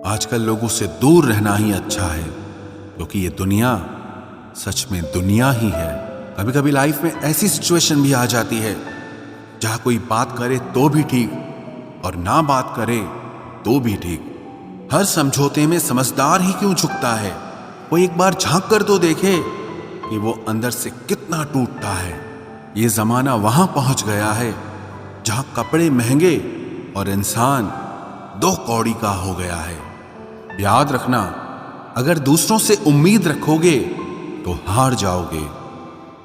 आजकल लोगों से दूर रहना ही अच्छा है, क्योंकि ये दुनिया सच में दुनिया ही है। कभी कभी लाइफ में ऐसी सिचुएशन भी आ जाती है जहां कोई बात करे तो भी ठीक और ना बात करे तो भी ठीक। हर समझौते में समझदार ही क्यों झुकता है? वो एक बार झांक कर तो देखे कि वो अंदर से कितना टूटता है। ये जमाना वहां पहुंच गया है जहां कपड़े महंगे और इंसान दो कौड़ी का हो गया है। याद रखना, अगर दूसरों से उम्मीद रखोगे तो हार जाओगे,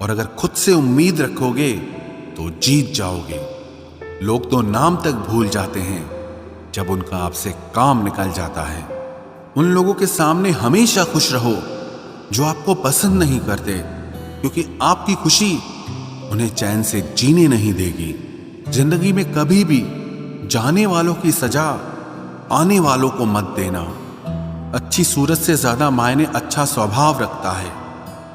और अगर खुद से उम्मीद रखोगे तो जीत जाओगे। लोग तो नाम तक भूल जाते हैं जब उनका आपसे काम निकल जाता है। उन लोगों के सामने हमेशा खुश रहो जो आपको पसंद नहीं करते, क्योंकि आपकी खुशी उन्हें चैन से जीने नहीं देगी। जिंदगी में कभी भी जाने वालों की सजा आने वालों को मत देना। अच्छी सूरत से ज्यादा मायने अच्छा स्वभाव रखता है।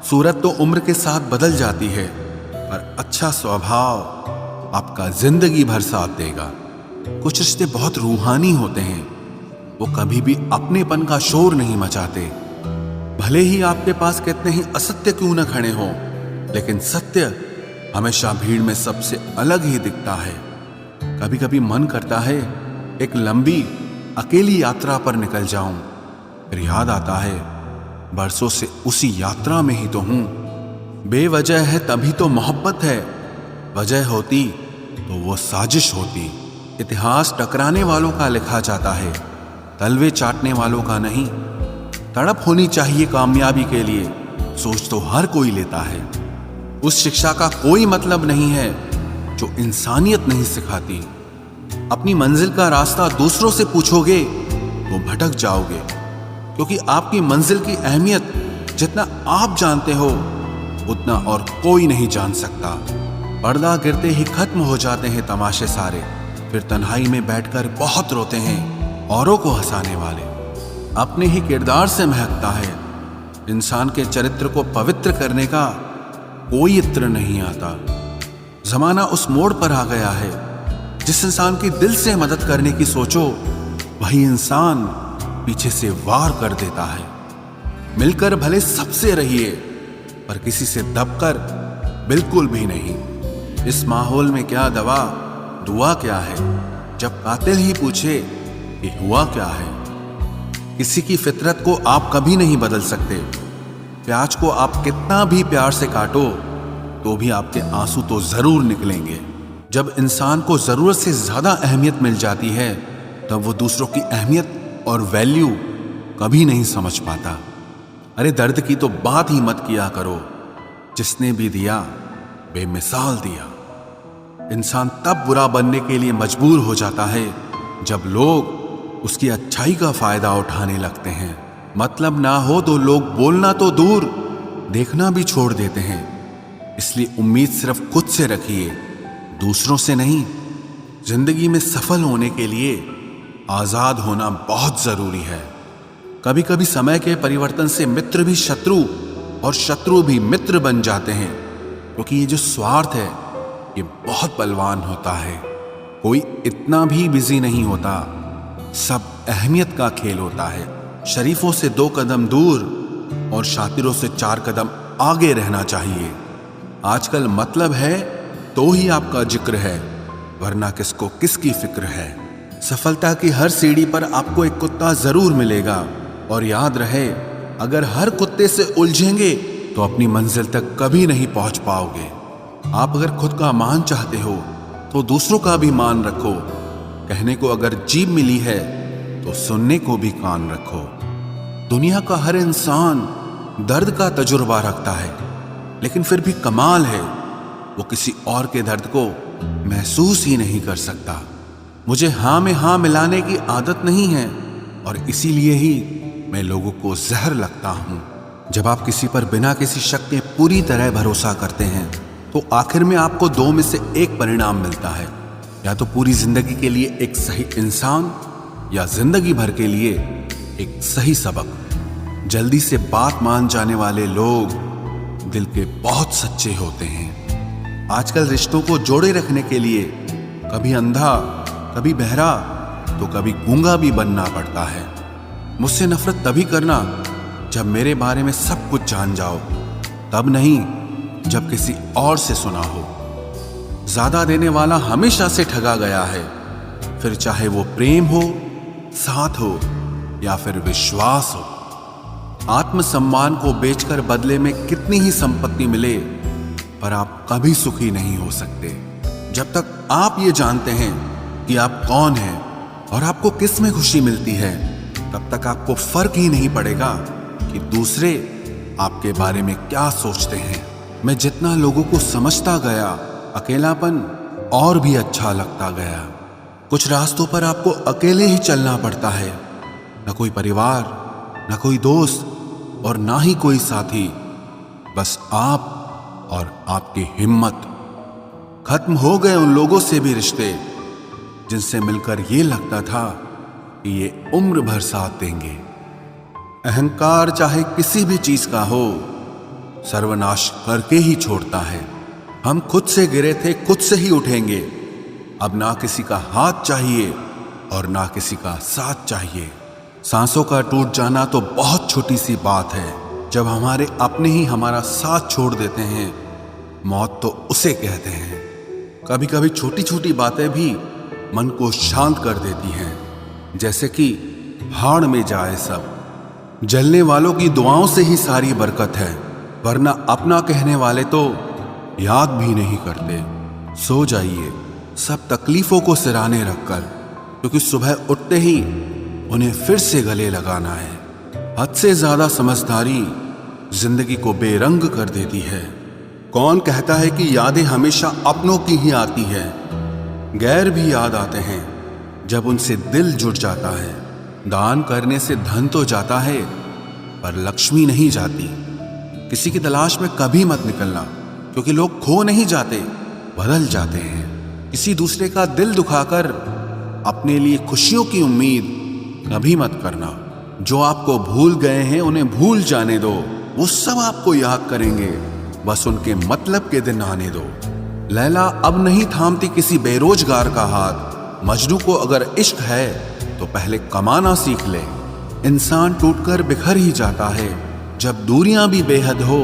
सूरत तो उम्र के साथ बदल जाती है, पर अच्छा स्वभाव आपका जिंदगी भर साथ देगा। कुछ रिश्ते बहुत रूहानी होते हैं, वो कभी भी अपनेपन का शोर नहीं मचाते। भले ही आपके पास कितने ही असत्य क्यों न खड़े हों, लेकिन सत्य हमेशा भीड़ में सबसे अलग ही दिखता है। कभी कभी मन करता है एक लंबी अकेली यात्रा पर निकल जाऊं, फिर याद आता है बरसों से उसी यात्रा में ही तो हूं। बेवजह है तभी तो मोहब्बत है, वजह होती तो वो साजिश होती। इतिहास टकराने वालों का लिखा जाता है, तलवे चाटने वालों का नहीं। तड़प होनी चाहिए कामयाबी के लिए, सोच तो हर कोई लेता है। उस शिक्षा का कोई मतलब नहीं है जो इंसानियत नहीं सिखाती। अपनी मंजिल का रास्ता दूसरों से पूछोगे तो भटक जाओगे, क्योंकि आपकी मंजिल की अहमियत जितना आप जानते हो उतना और कोई नहीं जान सकता। पर्दा गिरते ही खत्म हो जाते हैं तमाशे सारे, फिर तन्हाई में बैठकर बहुत रोते हैं औरों को हंसाने वाले। अपने ही किरदार से महकता है। इंसान के चरित्र को पवित्र करने का कोई इत्र नहीं आता। जमाना उस मोड़ पर आ गया है, जिस इंसान की दिल से मदद करने की सोचो वही इंसान पीछे से वार कर देता है। मिलकर भले सबसे रहिए, पर किसी से दबकर बिल्कुल भी नहीं। इस माहौल में क्या दवा दुआ क्या है, जब कातिल ही पूछे कि हुआ क्या है। किसी की फितरत को आप कभी नहीं बदल सकते। प्याज को आप कितना भी प्यार से काटो तो भी आपके आंसू तो जरूर निकलेंगे। जब इंसान को जरूरत से ज्यादा अहमियत मिल जाती है, तब वो दूसरों की अहमियत और वैल्यू कभी नहीं समझ पाता। अरे दर्द की तो बात ही मत किया करो, जिसने भी दिया बेमिसाल दिया। इंसान तब बुरा बनने के लिए मजबूर हो जाता है जब लोग उसकी अच्छाई का फायदा उठाने लगते हैं। मतलब ना हो तो लोग बोलना तो दूर, देखना भी छोड़ देते हैं। इसलिए उम्मीद सिर्फ खुद से रखिए, दूसरों से नहीं। जिंदगी में सफल होने के लिए आजाद होना बहुत जरूरी है। कभी कभी समय के परिवर्तन से मित्र भी शत्रु और शत्रु भी मित्र बन जाते हैं, क्योंकि ये जो स्वार्थ है ये बहुत बलवान होता है। कोई इतना भी बिजी नहीं होता, सब अहमियत का खेल होता है। शरीफों से 2 कदम दूर और शातिरों से 4 कदम आगे रहना चाहिए। आजकल मतलब है तो ही आपका जिक्र है, वरना किसको किसकी फिक्र है। सफलता की हर सीढ़ी पर आपको एक कुत्ता जरूर मिलेगा, और याद रहे अगर हर कुत्ते से उलझेंगे तो अपनी मंजिल तक कभी नहीं पहुंच पाओगे। आप अगर खुद का मान चाहते हो तो दूसरों का भी मान रखो। कहने को अगर जीभ मिली है तो सुनने को भी कान रखो। दुनिया का हर इंसान दर्द का तजुर्बा रखता है, लेकिन फिर भी कमाल है वो किसी और के दर्द को महसूस ही नहीं कर सकता। मुझे हाँ में हाँ मिलाने की आदत नहीं है, और इसीलिए ही मैं लोगों को जहर लगता हूं। जब आप किसी पर बिना किसी शक के पूरी तरह भरोसा करते हैं तो आखिर में आपको 2 में से एक परिणाम मिलता है, या तो पूरी जिंदगी के लिए एक सही इंसान, या जिंदगी भर के लिए एक सही सबक। जल्दी से बात मान जाने वाले लोग दिल के बहुत सच्चे होते हैं। आजकल रिश्तों को जोड़े रखने के लिए कभी अंधा, कभी बहरा, तो कभी गूंगा भी बनना पड़ता है। मुझसे नफरत तभी करना जब मेरे बारे में सब कुछ जान जाओ, तब नहीं जब किसी और से सुना हो। ज्यादा देने वाला हमेशा से ठगा गया है, फिर चाहे वो प्रेम हो, साथ हो या फिर विश्वास हो। आत्मसम्मान को बेचकर बदले में कितनी ही संपत्ति मिले, पर आप कभी सुखी नहीं हो सकते जब तक आप ये जानते हैं कि आप कौन हैं और आपको किस में खुशी मिलती है। तब तक आपको फर्क ही नहीं पड़ेगा कि दूसरे आपके बारे में क्या सोचते हैं। मैं जितना लोगों को समझता गया, अकेलापन और भी अच्छा लगता गया। कुछ रास्तों पर आपको अकेले ही चलना पड़ता है, न कोई परिवार, न कोई दोस्त और ना ही कोई साथी, बस आप और आपकी हिम्मत। खत्म हो गए उन लोगों से भी रिश्ते जिनसे मिलकर ये लगता था कि ये उम्र भर साथ देंगे। अहंकार चाहे किसी भी चीज का हो, सर्वनाश करके ही छोड़ता है। हम खुद से गिरे थे, खुद से ही उठेंगे। अब ना किसी का हाथ चाहिए और ना किसी का साथ चाहिए। सांसों का टूट जाना तो बहुत छोटी सी बात है। जब हमारे अपने ही हमारा साथ छोड़ देते हैं, मौत तो उसे कहते हैं। कभी कभी छोटी छोटी बातें भी मन को शांत कर देती हैं, जैसे कि भाड़ में जाए सब। जलने वालों की दुआओं से ही सारी बरकत है, वरना अपना कहने वाले तो याद भी नहीं करते। सो जाइए सब तकलीफों को सिराने रखकर, क्योंकि सुबह उठते ही उन्हें फिर से गले लगाना है। हद से ज्यादा समझदारी जिंदगी को बेरंग कर देती है। कौन कहता है कि यादें हमेशा अपनों की ही आती है? गैर भी याद आते हैं जब उनसे दिल जुड़ जाता है। दान करने से धन तो जाता है, पर लक्ष्मी नहीं जाती। किसी की तलाश में कभी मत निकलना, क्योंकि लोग खो नहीं जाते, बदल जाते हैं। किसी दूसरे का दिल दुखाकर अपने लिए खुशियों की उम्मीद कभी मत करना। जो आपको भूल गए हैं उन्हें भूल जाने दो, वो सब आपको याद करेंगे, बस उनके मतलब के दिन आने दो। लैला अब नहीं थामती किसी बेरोजगार का हाथ। मजनू को अगर इश्क है तो पहले कमाना सीख ले। इंसान टूटकर बिखर ही जाता है जब दूरियां भी बेहद हो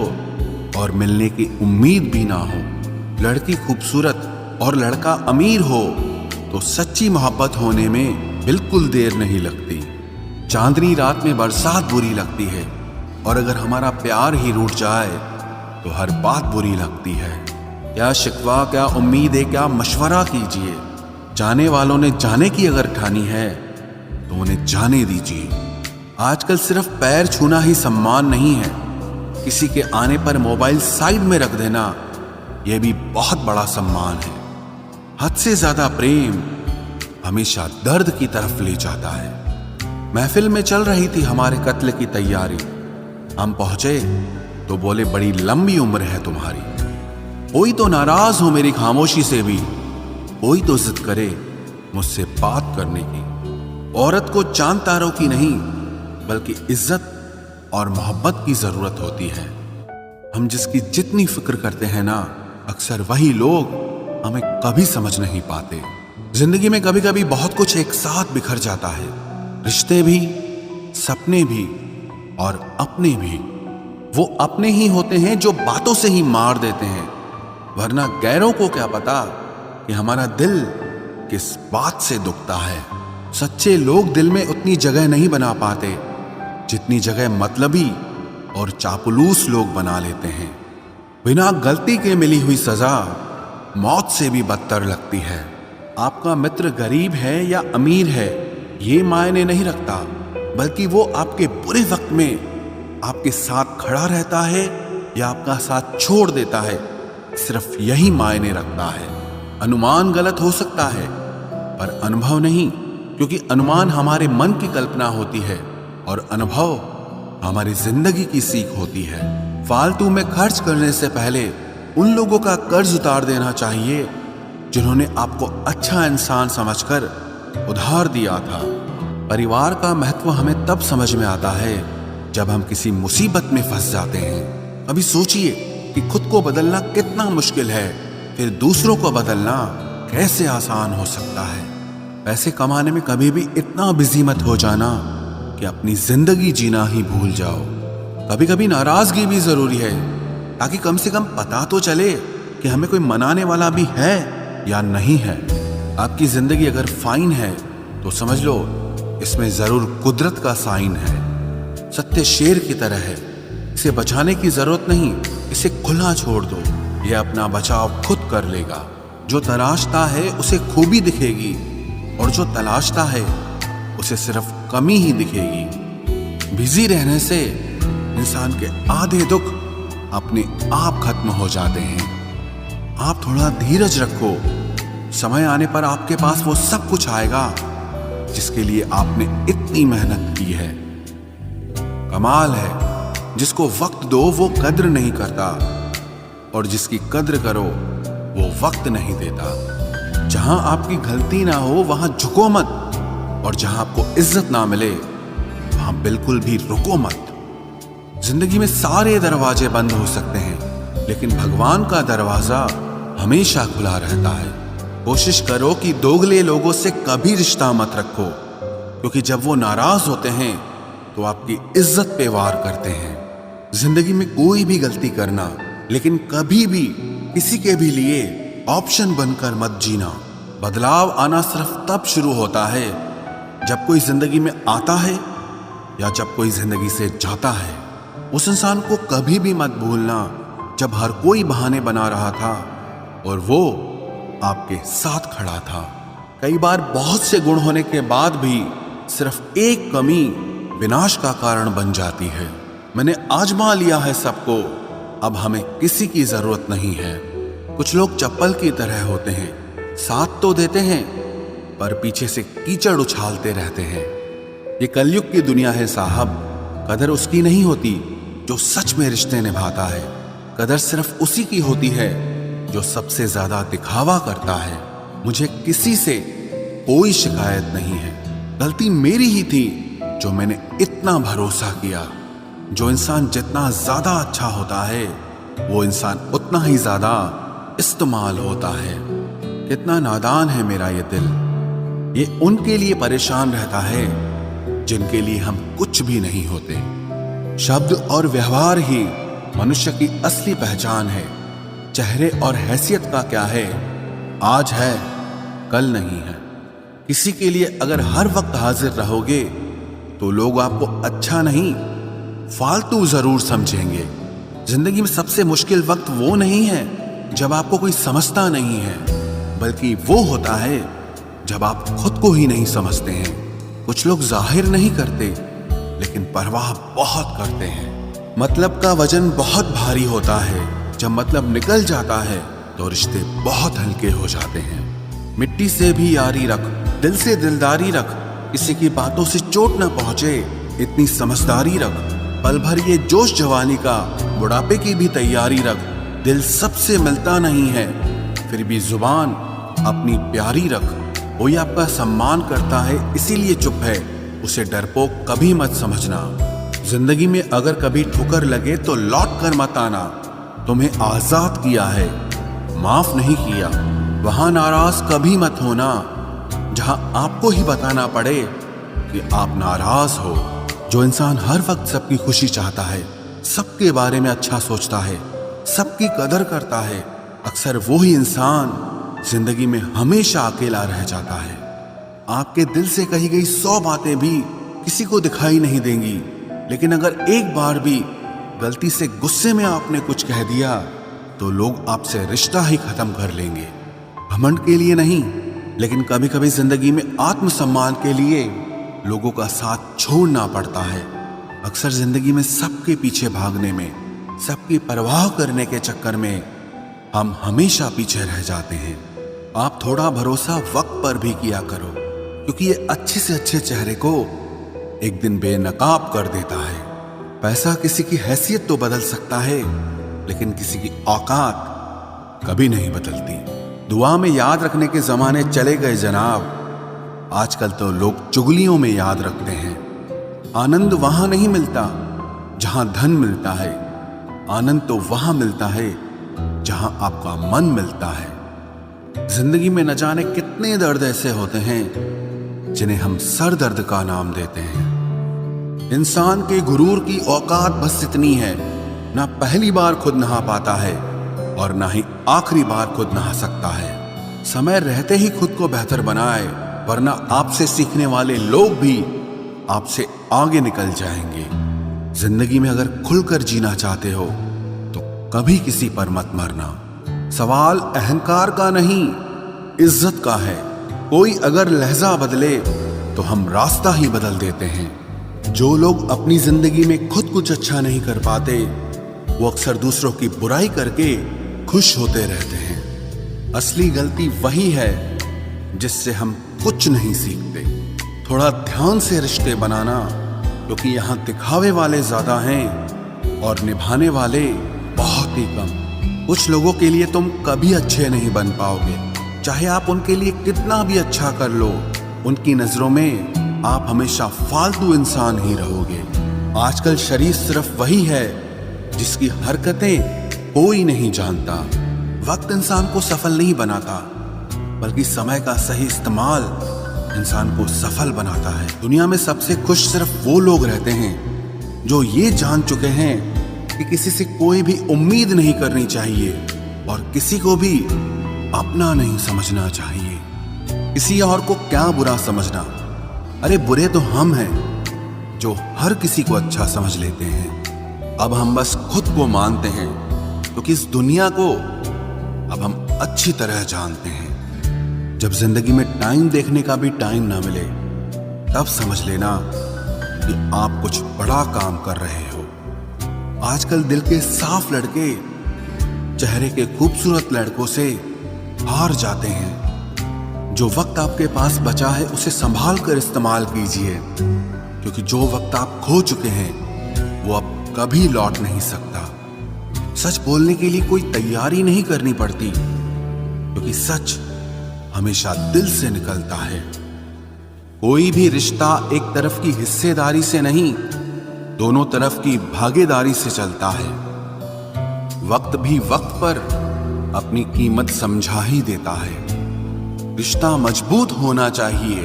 और मिलने की उम्मीद भी ना हो। लड़की खूबसूरत और लड़का अमीर हो तो सच्ची मोहब्बत होने में बिल्कुल देर नहीं लगती। चांदनी रात में बरसात बुरी लगती है, और अगर हमारा प्यार ही रूठ जाए तो हर बात बुरी लगती है। क्या शिकवा, क्या उम्मीद है, क्या मशवरा कीजिए। जाने वालों ने जाने की अगर ठानी है तो उन्हें जाने दीजिए। आजकल सिर्फ पैर छूना ही सम्मान नहीं है, किसी के आने पर मोबाइल साइड में रख देना यह भी बहुत बड़ा सम्मान है। हद से ज्यादा प्रेम हमेशा दर्द की तरफ ले जाता है। महफिल में चल रही थी हमारे कत्ल की तैयारी। हम पहुंचे तो बोले, बड़ी लंबी उम्र है तुम्हारी। कोई तो नाराज हो मेरी खामोशी से भी, कोई तो जिद करे मुझसे बात करने की। औरत को चांद तारों की नहीं बल्कि इज्जत और मोहब्बत की जरूरत होती है। हम जिसकी जितनी फिक्र करते हैं ना, अक्सर वही लोग हमें कभी समझ नहीं पाते। जिंदगी में कभी कभी बहुत कुछ एक साथ बिखर जाता है, रिश्ते भी, सपने भी और अपने भी। वो अपने ही होते हैं जो बातों से ही मार देते हैं, वरना गैरों को क्या पता कि हमारा दिल किस बात से दुखता है। सच्चे लोग दिल में उतनी जगह नहीं बना पाते जितनी जगह मतलबी और चापलूस लोग बना लेते हैं। बिना गलती के मिली हुई सजा मौत से भी बदतर लगती है। आपका मित्र गरीब है या अमीर है ये मायने नहीं रखता, बल्कि वो आपके बुरे वक्त में आपके साथ खड़ा रहता है या आपका साथ छोड़ देता है, सिर्फ यही मायने रखता है। अनुमान गलत हो सकता है पर अनुभव नहीं, क्योंकि अनुमान हमारे मन की कल्पना होती है और अनुभव हमारी जिंदगी की सीख होती है। फालतू में खर्च करने से पहले उन लोगों का कर्ज उतार देना चाहिए जिन्होंने आपको अच्छा इंसान समझकर उधार दिया था। परिवार का महत्व हमें तब समझ में आता है जब हम किसी मुसीबत में फंस जाते हैं। अभी सोचिए कि खुद को बदलना कितना मुश्किल है, फिर दूसरों को बदलना कैसे आसान हो सकता है। पैसे कमाने में कभी भी इतना बिजी मत हो जाना कि अपनी जिंदगी जीना ही भूल जाओ। कभी कभी नाराजगी भी जरूरी है, ताकि कम से कम पता तो चले कि हमें कोई मनाने वाला भी है या नहीं है। आपकी जिंदगी अगर फाइन है तो समझ लो इसमें जरूर कुदरत का साइन है। सत्य शेर की तरह है, इसे बचाने की जरूरत नहीं, इसे खुला छोड़ दो, यह अपना बचाव खुद कर लेगा। जो तलाशता है उसे खूबी दिखेगी, और जो तलाशता है उसे सिर्फ कमी ही दिखेगी। बिजी रहने से इंसान के आधे दुख अपने आप खत्म हो जाते हैं। आप थोड़ा धीरज रखो, समय आने पर आपके पास वो सब कुछ आएगा जिसके लिए आपने इतनी मेहनत की है। कमाल है, जिसको वक्त दो वो कद्र नहीं करता, और जिसकी कद्र करो वो वक्त नहीं देता। जहां आपकी गलती ना हो वहां झुको मत, और जहां आपको इज्जत ना मिले वहां बिल्कुल भी रुको मत। जिंदगी में सारे दरवाजे बंद हो सकते हैं, लेकिन भगवान का दरवाजा हमेशा खुला रहता है। कोशिश करो कि दोगले लोगों से कभी रिश्ता मत रखो, क्योंकि जब वो नाराज होते हैं तो आपकी इज्जत पे वार करते हैं। जिंदगी में कोई भी गलती करना, लेकिन कभी भी किसी के भी लिए ऑप्शन बनकर मत जीना। बदलाव आना सिर्फ तब शुरू होता है जब कोई जिंदगी में आता है या जब कोई जिंदगी से जाता है। उस इंसान को कभी भी मत भूलना जब हर कोई बहाने बना रहा था और वो आपके साथ खड़ा था। कई बार बहुत से गुण होने के बाद भी सिर्फ एक कमी विनाश का कारण बन जाती है। मैंने आजमा लिया है सबको, अब हमें किसी की जरूरत नहीं है। कुछ लोग चप्पल की तरह होते हैं, साथ तो देते हैं पर पीछे से कीचड़ उछालते रहते हैं। ये कलयुग की दुनिया है साहब। कदर उसकी नहीं होती जो सच में रिश्ते निभाता है, कदर सिर्फ उसी की होती है जो सबसे ज्यादा दिखावा करता है। मुझे किसी से कोई शिकायत नहीं है, गलती मेरी ही थी जो मैंने इतना भरोसा किया। जो इंसान जितना ज्यादा अच्छा होता है वो इंसान उतना ही ज्यादा इस्तेमाल होता है। कितना नादान है मेरा ये दिल, ये उनके लिए परेशान रहता है जिनके लिए हम कुछ भी नहीं होते। शब्द और व्यवहार ही मनुष्य की असली पहचान है। चेहरे और हैसियत का क्या है, आज है कल नहीं है। किसी के लिए अगर हर वक्त हाजिर रहोगे तो लोग आपको अच्छा नहीं फालतू जरूर समझेंगे। जिंदगी में सबसे मुश्किल वक्त वो नहीं है जब आपको कोई समझता नहीं है, बल्कि वो होता है जब आप खुद को ही नहीं समझते हैं। कुछ लोग जाहिर नहीं करते लेकिन परवाह बहुत करते हैं। मतलब का वजन बहुत भारी होता है, जब मतलब निकल जाता है तो रिश्ते बहुत हल्के हो जाते हैं। मिट्टी से भी यारी रख, दिल से दिलदारी रख, किसी की बातों से चोट न पहुंचे इतनी समझदारी रख। पल भर ये जोश जवानी का, बुढ़ापे की भी तैयारी रख। दिल सबसे मिलता नहीं है, फिर भी जुबान अपनी प्यारी रख। कोई आपका सम्मान करता है इसीलिए चुप है, उसे डरपोक कभी मत समझना। जिंदगी में अगर कभी ठोकर लगे तो लौट कर मत आना। तुम्हें आजाद किया है, माफ नहीं किया। वहां नाराज कभी मत होना जहां आपको ही बताना पड़े कि आप नाराज हो। जो इंसान हर वक्त सबकी खुशी चाहता है, सबके बारे में अच्छा सोचता है, सबकी कदर करता है, अक्सर वो ही इंसान जिंदगी में हमेशा अकेला रह जाता है। आपके दिल से कही गई 100 बातें भी किसी को दिखाई नहीं देंगी, लेकिन अगर एक बार भी गलती से गुस्से में आपने कुछ कह दिया तो लोग आपसे रिश्ता ही खत्म कर लेंगे। घमंड के लिए नहीं, लेकिन कभी कभी जिंदगी में आत्मसम्मान के लिए लोगों का साथ छोड़ना पड़ता है। अक्सर जिंदगी में सबके पीछे भागने में, सबकी परवाह करने के चक्कर में हम हमेशा पीछे रह जाते हैं। आप थोड़ा भरोसा वक्त पर भी किया करो, क्योंकि ये अच्छे से अच्छे चेहरे को एक दिन बेनकाब कर देता है। पैसा किसी की हैसियत तो बदल सकता है, लेकिन किसी की औकात कभी नहीं बदलती। दुआ में याद रखने के जमाने चले गए जनाब, आजकल तो लोग चुगलियों में याद रखते हैं। आनंद वहां नहीं मिलता जहां धन मिलता है, आनंद तो वहां मिलता है जहां आपका मन मिलता है। जिंदगी में न जाने कितने दर्द ऐसे होते हैं जिन्हें हम सर दर्द का नाम देते हैं। इंसान के गुरूर की औकात बस इतनी है, ना पहली बार खुद नहा पाता है और ना ही आखिरी बार खुद नहा सकता है। समय रहते ही खुद को बेहतर बनाए, वरना आपसे सीखने वाले लोग भी आपसे आगे निकल जाएंगे। जिंदगी में अगर खुलकर जीना चाहते हो तो कभी किसी पर मत मरना। सवाल अहंकार का नहीं, इज्जत का है। कोई अगर लहजा बदले तो हम रास्ता ही बदल देते हैं। जो लोग अपनी जिंदगी में खुद कुछ अच्छा नहीं कर पाते, वो अक्सर दूसरों की बुराई करके खुश होते रहते हैं। असली गलती वही है जिससे हम कुछ नहीं सीखते। थोड़ा ध्यान से रिश्ते बनाना, क्योंकि यहाँ दिखावे वाले ज्यादा हैं और निभाने वाले बहुत ही कम। कुछ लोगों के लिए तुम कभी अच्छे नहीं बन पाओगे, चाहे आप उनके लिए कितना भी अच्छा कर लो। उनकी नजरों में आप हमेशा फालतू इंसान ही रहोगे। आजकल शरीफ सिर्फ वही है जिसकी हरकतें कोई नहीं जानता। वक्त इंसान को सफल नहीं बनाता, बल्कि समय का सही इस्तेमाल इंसान को सफल बनाता है। दुनिया में सबसे खुश सिर्फ वो लोग रहते हैं जो ये जान चुके हैं कि किसी से कोई भी उम्मीद नहीं करनी चाहिए और किसी को भी अपना नहीं समझना चाहिए। किसी और को क्या बुरा समझना, अरे बुरे तो हम हैं जो हर किसी को अच्छा समझ लेते हैं। अब हम बस खुद को मानते हैं, क्योंकि इस दुनिया को अब हम अच्छी तरह जानते हैं। जब जिंदगी में टाइम देखने का भी टाइम ना मिले, तब समझ लेना कि आप कुछ बड़ा काम कर रहे हो। आजकल दिल के साफ लड़के चेहरे के खूबसूरत लड़कों से हार जाते हैं। जो वक्त आपके पास बचा है उसे संभाल कर इस्तेमाल कीजिए, क्योंकि जो वक्त आप खो चुके हैं वो अब कभी लौट नहीं सकता। सच बोलने के लिए कोई तैयारी नहीं करनी पड़ती, क्योंकि सच हमेशा दिल से निकलता है। कोई भी रिश्ता एक तरफ की हिस्सेदारी से नहीं, दोनों तरफ की भागीदारी से चलता है। वक्त भी वक्त पर अपनी कीमत समझा ही देता है। रिश्ता मजबूत होना चाहिए,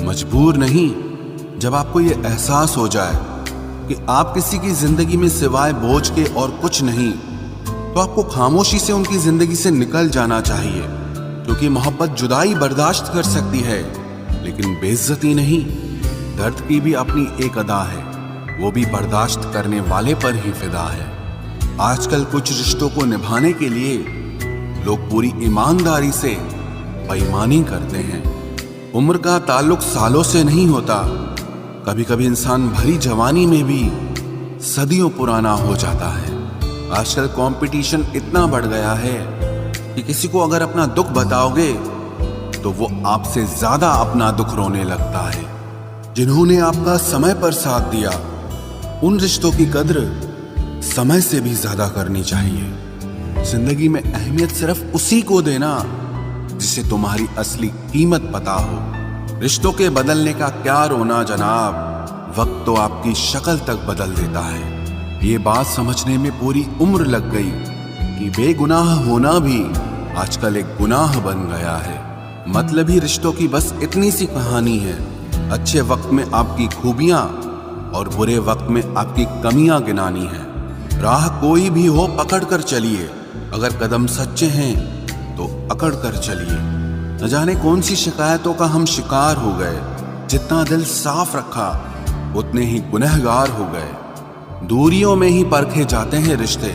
मजबूर नहीं। जब आपको ये एहसास हो जाए कि आप किसी की जिंदगी में सिवाय बोझ के और कुछ नहीं, तो आपको खामोशी से उनकी जिंदगी से निकल जाना चाहिए, क्योंकि मोहब्बत जुदाई बर्दाश्त कर सकती है, लेकिन बेइज्जती नहीं। दर्द की भी अपनी एक अदा है, वो भी बर्दाश्त करने वाले पर ही फिदा है। आजकल कुछ रिश्तों को निभाने के लिए लोग पूरी ईमानदारी से बेईमानी करते हैं। उम्र का ताल्लुक सालों से नहीं होता। कभी कभी इंसान भरी जवानी में भी सदियों पुराना हो जाता है। आजकल कंपटीशन इतना बढ़ गया है कि किसी को अगर अपना दुख बताओगे तो वो आपसे ज्यादा अपना दुख रोने लगता है। जिन्होंने आपका समय पर साथ दिया, उन रिश्तों की कद्र समय से भी ज्यादा करनी चाहिए। जिंदगी में अहमियत सिर्फ उसी को देना जिसे तुम्हारी असली कीमत पता हो। रिश्तों के बदलने का क्या रोना जनाब, वक्त तो आपकी शक्ल तक बदल देता है। ये बात समझने में पूरी उम्र लग गई कि बेगुनाह होना भी आजकल एक गुनाह बन गया है। मतलबी रिश्तों की बस इतनी सी कहानी है। अच्छे वक्त में आपकी खूबियां और बुरे वक्त में आपकी कमियां गिनानी है। राह कोई भी हो पकड़ कर चलिए, अगर कदम सच्चे हैं तो अकड़ कर चलिए। न जाने कौन सी शिकायतों का हम शिकार हो गए। जितना दिल साफ रखा उतने ही गुनहगार हो गए। दूरियों में ही परखे जाते हैं रिश्ते,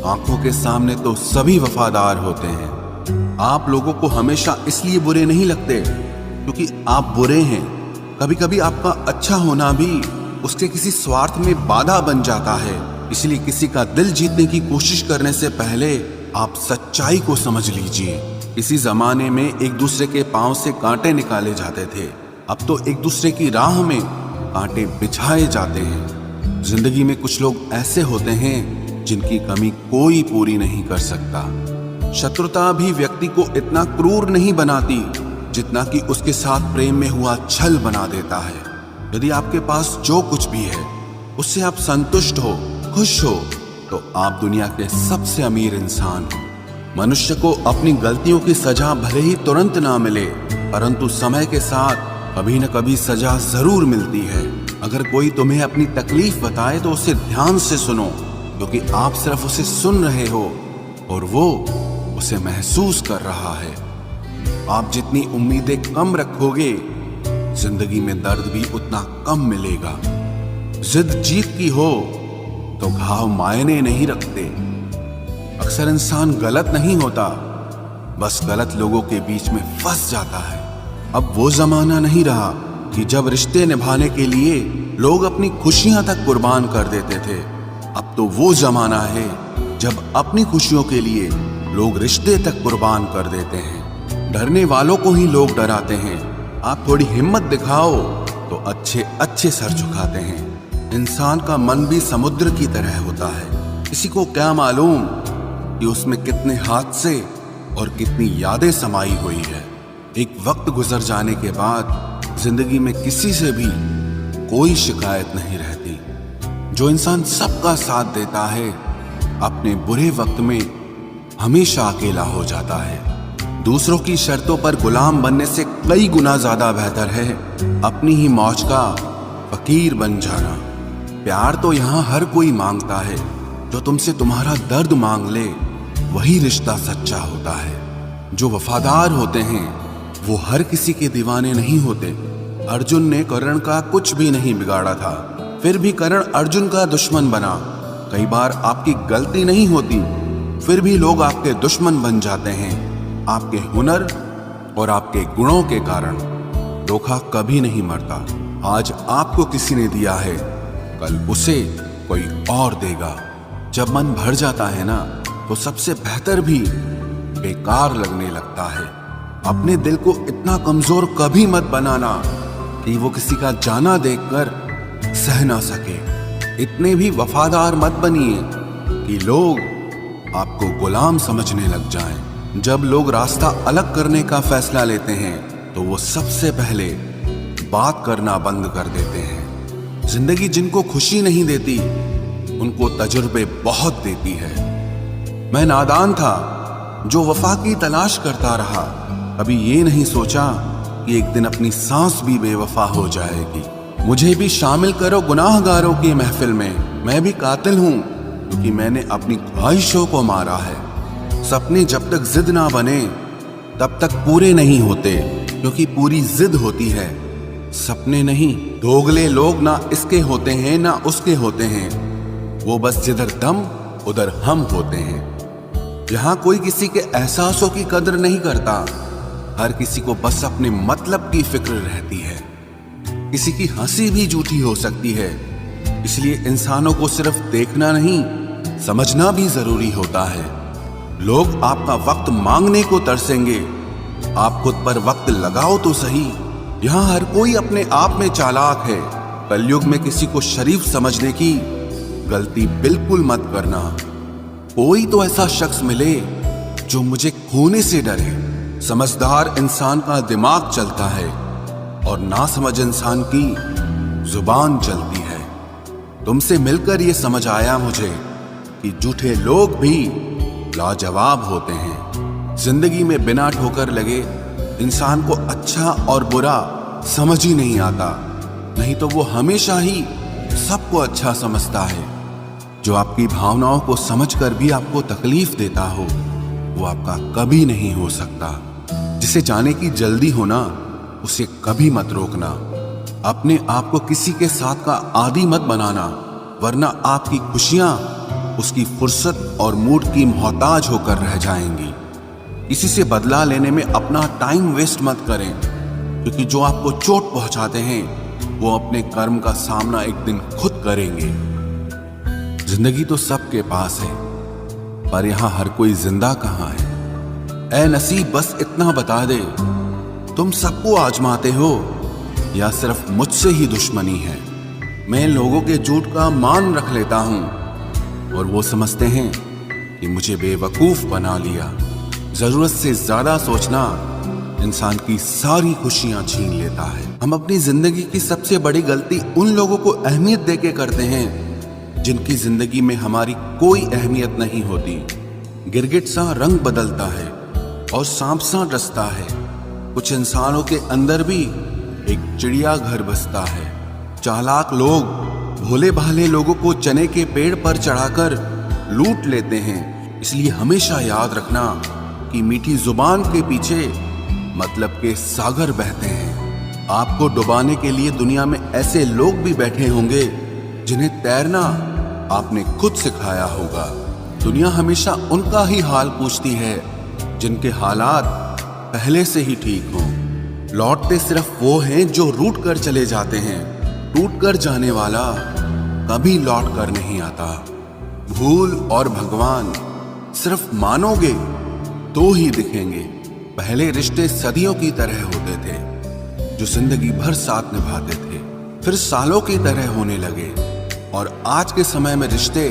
आंखों के सामने तो सभी वफादार होते हैं। आप लोगों को हमेशा इसलिए बुरे नहीं लगते क्योंकि आप बुरे हैं। कभी कभी आपका अच्छा होना भी उसके किसी स्वार्थ में बाधा बन जाता है। इसलिए किसी का दिल जीतने की कोशिश करने से पहले आप सच्चाई को समझ लीजिए। इसी जमाने में एक दूसरे के पांव से कांटे निकाले जाते थे, अब तो एक दूसरे की राह में कांटे बिछाए जाते हैं। जिंदगी में कुछ लोग ऐसे होते हैं जिनकी कमी कोई पूरी नहीं कर सकता। शत्रुता भी व्यक्ति को इतना क्रूर नहीं बनाती जितना कि उसके साथ प्रेम में हुआ छल बना देता है। यदि आपके पास जो कुछ भी है उससे आप संतुष्ट हो, खुश हो, तो आप दुनिया के सबसे अमीर इंसान हो। मनुष्य को अपनी गलतियों की सजा भले ही तुरंत ना मिले, परंतु समय के साथ कभी न कभी सजा जरूर मिलती है। अगर कोई तुम्हें अपनी तकलीफ बताए तो उसे ध्यान से सुनो, क्योंकि आप सिर्फ उसे सुन रहे हो और वो उसे महसूस कर रहा है। आप जितनी उम्मीदें कम रखोगे, जिंदगी में दर्द भी उतना कम मिलेगा। जिद जीत की हो तो घाव मायने नहीं रखते। अक्सर इंसान गलत नहीं होता, बस गलत लोगों के बीच में फंस जाता है। अब वो जमाना नहीं रहा कि जब रिश्ते निभाने के लिए लोग अपनी खुशियां तक कुर्बान कर देते थे। अब तो वो जमाना है जब अपनी खुशियों के लिए लोग रिश्ते तक कुर्बान कर देते हैं। डरने वालों को ही लोग डराते हैं। आप थोड़ी हिम्मत दिखाओ तो अच्छे अच्छे सर झुकाते हैं। इंसान का मन भी समुद्र की तरह होता है। किसी को क्या मालूम कि उसमें कितने हादसे और कितनी यादें समाई हुई है। एक वक्त गुजर जाने के बाद जिंदगी में किसी से भी कोई शिकायत नहीं रहती। जो इंसान सबका साथ देता है, अपने बुरे वक्त में हमेशा अकेला हो जाता है। दूसरों की शर्तों पर गुलाम बनने से कई गुना ज्यादा बेहतर है अपनी ही मौज का फकीर बन जाना। प्यार तो यहाँ हर कोई मांगता है। जो तुमसे तुम्हारा दर्द मांग ले, वही रिश्ता सच्चा होता है। जो वफादार होते हैं वो हर किसी के दीवाने नहीं होते। अर्जुन ने कर्ण का कुछ भी नहीं बिगाड़ा था, फिर भी कर्ण अर्जुन का दुश्मन बना। कई बार आपकी गलती नहीं होती, फिर भी लोग आपके दुश्मन बन जाते हैं। आपके हुनर और आपके गुणों के कारण। धोखा कभी नहीं मरता। आज आपको किसी ने दिया है, कल उसे कोई और देगा। जब मन भर जाता है ना, तो सबसे बेहतर भी बेकार लगने लगता है। अपने दिल को इतना कमजोर कभी मत बनाना कि वो किसी का जाना देखकर सह ना सके। इतने भी वफादार मत बनिए कि लोग आपको गुलाम समझने लग जाएं। जब लोग रास्ता अलग करने का फैसला लेते हैं तो वो सबसे पहले बात करना बंद कर देते हैं। जिंदगी जिनको खुशी नहीं देती, उनको तजुर्बे बहुत देती है। मैं नादान था जो वफा की तलाश करता रहा। कभी ये नहीं सोचा कि एक दिन अपनी सांस भी बेवफा हो जाएगी। मुझे भी शामिल करो गुनाहगारों की महफिल में। मैं भी कातिल हूं क्योंकि मैंने अपनी ख्वाहिशों को मारा है। सपने जब तक जिद ना बने तब तक पूरे नहीं होते, क्योंकि पूरी जिद होती है, सपने नहीं। दोगले लोग ना इसके होते हैं ना उसके होते हैं। वो बस जिधर दम उधर हम होते हैं। यहाँ कोई किसी के एहसासों की कदर नहीं करता। हर किसी को बस अपने मतलब की फिक्र रहती है। किसी की हंसी भी झूठी हो सकती है। इसलिए इंसानों को सिर्फ देखना नहीं, समझना भी जरूरी होता है। लोग आपका वक्त मांगने को तरसेंगे, आप खुद पर वक्त लगाओ तो सही। यहाँ हर कोई अपने आप में चालाक है। कलयुग में किसी को शरीफ समझने की गलती बिल्कुल मत करना। कोई तो ऐसा शख्स मिले जो मुझे खोने से डरे। समझदार इंसान का दिमाग चलता है और नासमझ इंसान की जुबान चलती है। तुमसे मिलकर ये समझ आया मुझे कि झूठे लोग भी लाजवाब होते हैं। जिंदगी में बिना ठोकर लगे इंसान को अच्छा और बुरा समझ ही नहीं आता, नहीं तो वो हमेशा ही सबको अच्छा समझता है। जो आपकी भावनाओं को समझकर भी आपको तकलीफ देता हो, वो आपका कभी नहीं हो सकता। जिसे जाने की जल्दी हो ना, उसे कभी मत रोकना। अपने आप को किसी के साथ का आदी मत बनाना, वरना आपकी खुशियां उसकी फुर्सत और मूड की मोहताज होकर रह जाएंगी। किसी से बदला लेने में अपना टाइम वेस्ट मत करें, क्योंकि जो आपको चोट पहुंचाते हैं वो अपने कर्म का सामना एक दिन खुद करेंगे। जिंदगी तो सबके पास है, पर यहां हर कोई जिंदा कहां है। ऐ नसीब बस इतना बता दे, तुम सबको आजमाते हो या सिर्फ मुझसे ही दुश्मनी है। मैं लोगों के झूठ का मान रख लेता हूं और वो समझते हैं कि मुझे बेवकूफ बना लिया। जरूरत से ज्यादा सोचना इंसान की सारी खुशियां छीन लेता है। हम अपनी जिंदगी की सबसे बड़ी गलती उन लोगों को अहमियत देके करते हैं जिनकी जिंदगी में हमारी कोई अहमियत नहीं होती। गिरगिट सा रंग बदलता है और सांप सा डसता है। कुछ इंसानों के अंदर भी एक चिड़िया घर बसता है। चालाक लोग भोले भाले लोगों को चने के पेड़ पर चढ़ाकर लूट लेते हैं। इसलिए हमेशा याद रखना कि मीठी जुबान के पीछे मतलब के सागर बहते हैं। आपको डुबाने के लिए दुनिया में ऐसे लोग भी बैठे होंगे जिन्हें तैरना आपने खुद सिखाया होगा। दुनिया हमेशा उनका ही हाल पूछती है जिनके हालात पहले से ही ठीक हों। लौटते सिर्फ वो हैं जो रूठ कर चले जाते हैं। टूट कर जाने वाला कभी लौट कर नहीं आता। भूल और भगवान सिर्फ मानोगे तो ही दिखेंगे। पहले रिश्ते सदियों की तरह होते थे जो जिंदगी भर साथ निभाते थे, फिर सालों की तरह होने लगे। और आज के समय में रिश्ते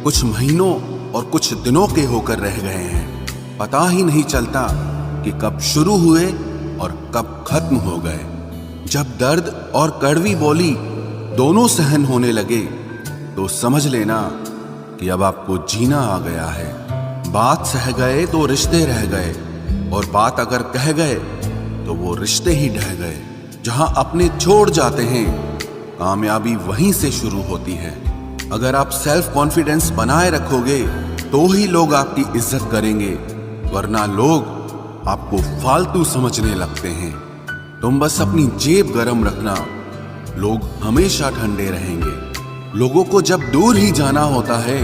कुछ महीनों और कुछ दिनों के होकर रह गए हैं। पता ही नहीं चलता कि कब शुरू हुए और कब खत्म हो गए। जब दर्द और कड़वी बोली दोनों सहन होने लगे तो समझ लेना कि अब आपको जीना आ गया है। बात सह गए तो रिश्ते रह गए, और बात अगर कह गए तो वो रिश्ते ही ढह गए। जहां अपने छोड़ जाते हैं कामयाबी वहीं से शुरू होती है। अगर आप सेल्फ कॉन्फिडेंस बनाए रखोगे तो ही लोग आपकी इज्जत करेंगे, वरना लोग आपको फालतू समझने लगते हैं। तुम बस अपनी जेब गरम रखना, लोग हमेशा ठंडे रहेंगे। लोगों को जब दूर ही जाना होता है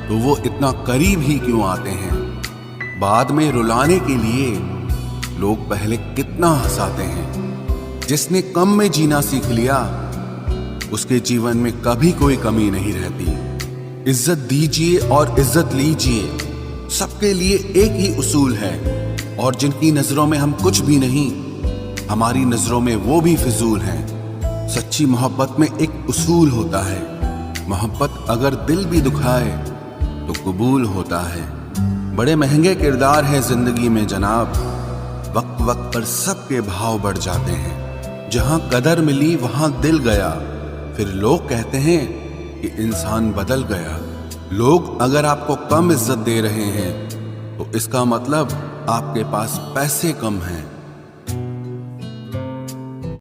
तो वो इतना करीब ही क्यों आते हैं। बाद में रुलाने के लिए लोग पहले कितना हंसाते हैं। जिसने कम में जीना सीख लिया उसके जीवन में कभी कोई कमी नहीं रहती। इज्जत दीजिए और इज्जत लीजिए, सबके लिए एक ही उसूल है। और जिनकी नजरों में हम कुछ भी नहीं, हमारी नजरों में वो भी फिजूल हैं। सच्ची मोहब्बत में एक उसूल होता है, मोहब्बत अगर दिल भी दुखाए तो कबूल होता है। बड़े महंगे किरदार हैं जिंदगी में जनाब, वक्त वक्त पर सबके भाव बढ़ जाते हैं। जहां कदर मिली वहां दिल गया, फिर लोग कहते हैं कि इंसान बदल गया। लोग अगर आपको कम इज्जत दे रहे हैं तो इसका मतलब आपके पास पैसे कम हैं।